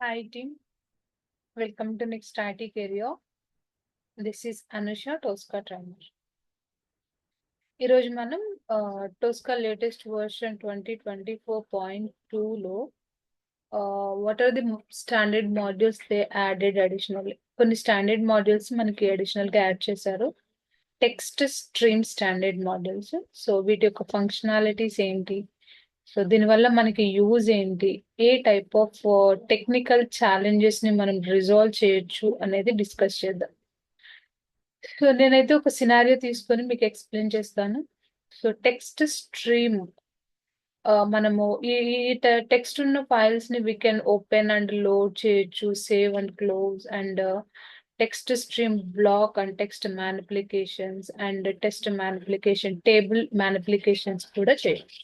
Hi team, welcome to Next IT Career. This is Anusha Tosca Trainer. ఈరోజు మనం Tosca latest version 2024.2లో what are the standard modules they added additional కొన్ని standard modules మనకి additional గా add చేశారు. Text stream standard modules. So వీటి యొక్క ఫంక్షనాలిటీస్ ఏంటి, సో దీనివల్ల మనకి యూజ్ ఏంటి, ఏ టైప్ ఆఫ్ టెక్నికల్ ఛాలెంజెస్ ని మనం రిజాల్వ్ చేయొచ్చు అనేది డిస్కస్ చేద్దాం. సో నేనైతే ఒక సినారియో తీసుకొని మీకు ఎక్స్ప్లెయిన్ చేస్తాను. సో టెక్స్ట్ స్ట్రీమ్, మనము ఈ టెక్స్ట్ ఉన్న ఫైల్స్ ని we can open and load చేయొచ్చు, save and close, and text stream block and text manipulations and text manipulation table manipulations కూడా చేయొచ్చు.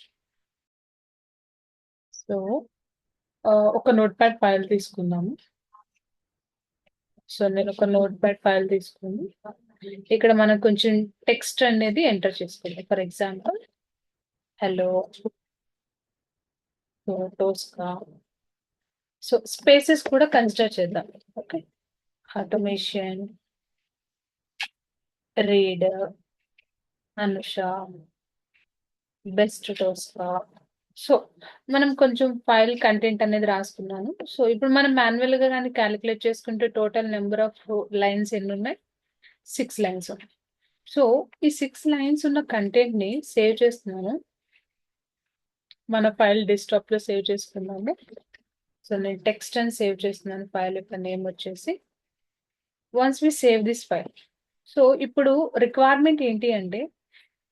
సో ఒక నోట్ ప్యాడ్ ఫైల్ తీసుకుందాము. సో నేను ఒక నోట్ ప్యాడ్ ఫైల్ తీసుకుని ఇక్కడ మనం కొంచెం టెక్స్ట్ అనేది ఎంటర్ చేసుకుందాం. For example hello Tosca. So spaces కూడా కన్సిడర్ చేద్దాం. Okay, automation, read, Anusha, best Tosca. So మనం కొంచెం ఫైల్ కంటెంట్ అనేది రాసుకున్నాను. సో ఇప్పుడు మనం మాన్యువల్ గా కానీ క్యాలిక్యులేట్ చేసుకుంటే టోటల్ నెంబర్ ఆఫ్ లైన్స్ ఎన్ని ఉన్నాయి? 6 లైన్స్ ఉన్నాయి. సో ఈ 6 లైన్స్ ఉన్న కంటెంట్ ని సేవ్ చేస్తున్నాను. మన ఫైల్ డెస్క్టాప్ లో సేవ్ చేసుకున్నాము. సో నేను టెక్స్ట్ అని సేవ్ చేస్తున్నాను. ఫైల్ యొక్క నేమ్ వచ్చేసి once we save this file. So ఇప్పుడు రిక్వైర్మెంట్ ఏంటి అంటే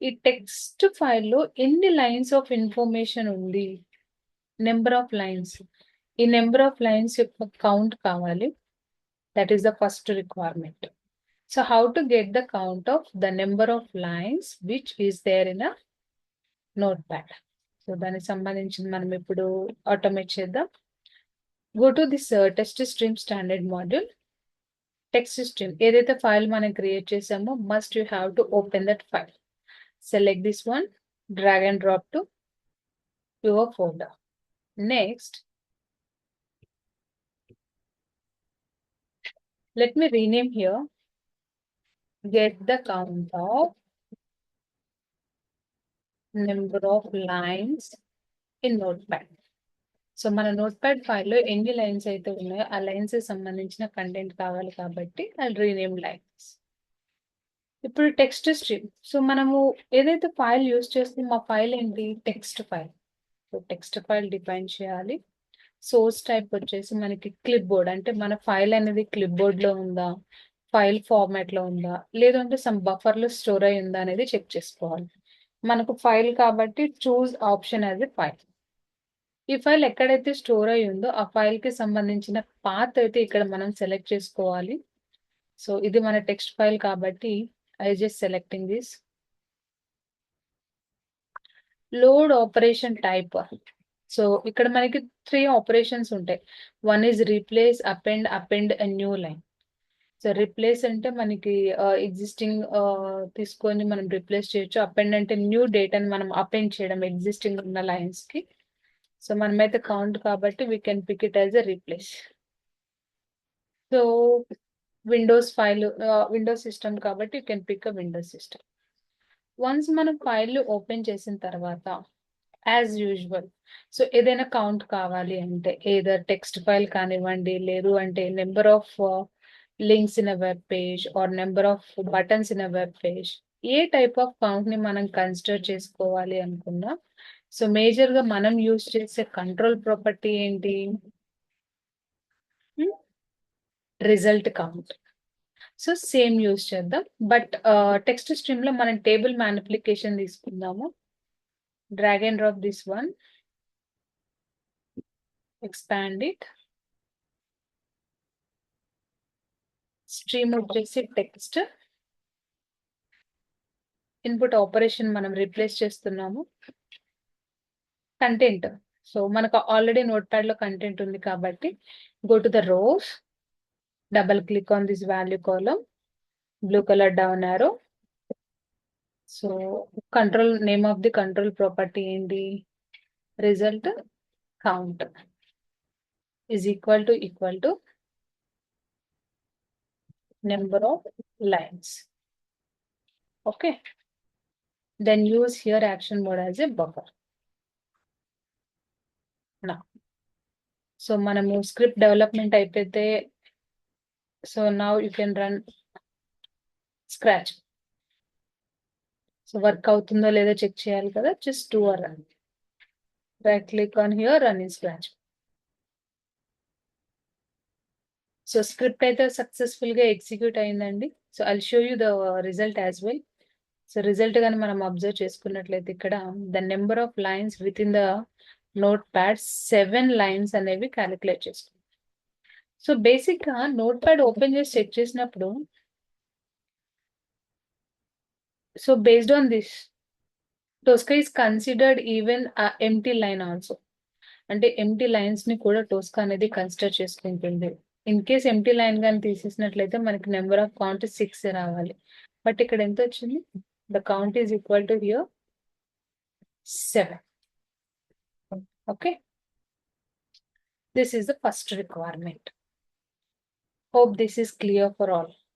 ఈ టెక్స్ట్ ఫైల్లో ఎన్ని లైన్స్ ఆఫ్ ఇన్ఫర్మేషన్ ఉంది, నెంబర్ ఆఫ్ లైన్స్. ఈ నెంబర్ ఆఫ్ లైన్స్ యొక్క కౌంట్ కావాలి. That is the first requirement. So how to get the count of the number of lines which is there in a note pad. So దానికి సంబంధించి మనం ఇప్పుడు automate చేద్దాం. Go to this text stream standard module. Text stream ఏదైతే file మనం create చేసామో must you have to open that file. Select this one, drag and drop to your folder. Next, let me rename here. Get the count of number of lines in Notepad. So మన notepad ఫైల్లో ఎన్ని lines అయితే ఉన్నాయో ఆ lines సంబంధించిన content కావాలి కాబట్టి I rename lines. ఇప్పుడు టెక్స్ట్ స్ట్రీమ్. సో మనము ఏదైతే ఫైల్ యూజ్ చేస్తున్నామో ఆ ఫైల్ ఏంటి? Text file. So text file define చేయాలి. సోర్స్ టైప్ వచ్చేసి మనకి క్లిప్ బోర్డ్, అంటే మన ఫైల్ అనేది క్లిప్ బోర్డ్ లో ఉందా, ఫైల్ ఫార్మాట్ లో ఉందా, లేదంటే సమ్ బఫర్ లో స్టోర్ అయి ఉందా అనేది చెక్ చేసుకోవాలి. మనకు ఫైల్ కాబట్టి చూస్ ఆప్షన్ యాజ్ ఎ ఫైల్. ఈ ఫైల్ ఎక్కడైతే స్టోర్ అయి ఉందో ఆ ఫైల్ కి సంబంధించిన పాత్ అయితే ఇక్కడ మనం సెలెక్ట్ చేసుకోవాలి. సో ఇది మన టెక్స్ట్ ఫైల్ కాబట్టి I just selecting this. Load operation type. So ఇక్కడ మనకి 3 ఆపరేషన్స్ ఉంటాయి. One is replace, append and new line. So replace అంటే మనకి ఎగ్జిస్టింగ్ తీసుకొని మనం రీప్లేస్ చేయొచ్చు. అపెండ్ అంటే న్యూ డేటాని మనం అపెండ్ చేయడం ఎగ్జిస్టింగ్ ఉన్న లైన్స్ కి. సో మనమైతే కౌంట్ కాబట్టి we can pick it as a replace. So Windows file, Windows system కాబట్టి you can pick a Windows system. Once మనం ఫైల్ ఓపెన్ చేసిన తర్వాత యాజ్ యూజువల్, సో ఏదైనా కౌంట్ కావాలి అంటే ఏదర్ టెక్స్ట్ ఫైల్ కానివ్వండి, లేదు అంటే number of links in a web page or number of buttons in a web page, ఏ టైప్ ఆఫ్ కౌంట్ ని మనం కన్సిడర్ చేసుకోవాలి అనుకున్నా, సో మేజర్ గా మనం యూజ్ చేసే కంట్రోల్ ప్రాపర్టీ ఏంటి? Result count. So same use చేద్దాం, బట్ టెక్స్ట్ స్ట్రీమ్ లో మనం టేబుల్ మ్యానిప్లికేషన్ తీసుకుందాము. Drag and drop this one, expand it. Stream వచ్చేసి టెక్స్ట్, ఇన్పుట్ ఆపరేషన్ మనం రీప్లేస్ చేస్తున్నాము. కంటెంట్, సో మనకు ఆల్రెడీ నోట్ ప్యాడ్ లో కంటెంట్ ఉంది కాబట్టి go to the rows, double click on this value column, blue colour down arrow. So control name of the control property ఏంటి? Result count. is equal to number of lines. Okay. Then use here action mode as a buffer. Now, so మనము script development అయిపోతే, so now you can run scratch. So work అవుతుందో లేదో check చేయాలి కదా, just do a run. Right click on here, run in scratch. So script అయితే successful గా execute అయిందండి. So I'll show you the result as well. So result గాని మనం observe చేసుకున్నట్లయితే ఇక్కడ the number of lines with in the note pad 7 lines అనేవి calculate చేసుకుంటాం. So basic గా నోట్ ప్యాడ్ ఓపెన్ చేసి చెక్ చేసినప్పుడు, so based on this టోస్కా is considered even empty line also. అంటే ఎంటీ లైన్స్ ని కూడా టోస్కా అనేది కన్సిడర్ చేసుకుంటుంది. ఇన్ కేస్ ఎంటీ లైన్ గాని తీసేసినట్లయితే మనకి నెంబర్ ఆఫ్ కౌంట్ 6 రావాలి. బట్ ఇక్కడ ఎంత వచ్చింది? The count is equal to hear 7. Okay. This is the first requirement. Hope this is clear for all.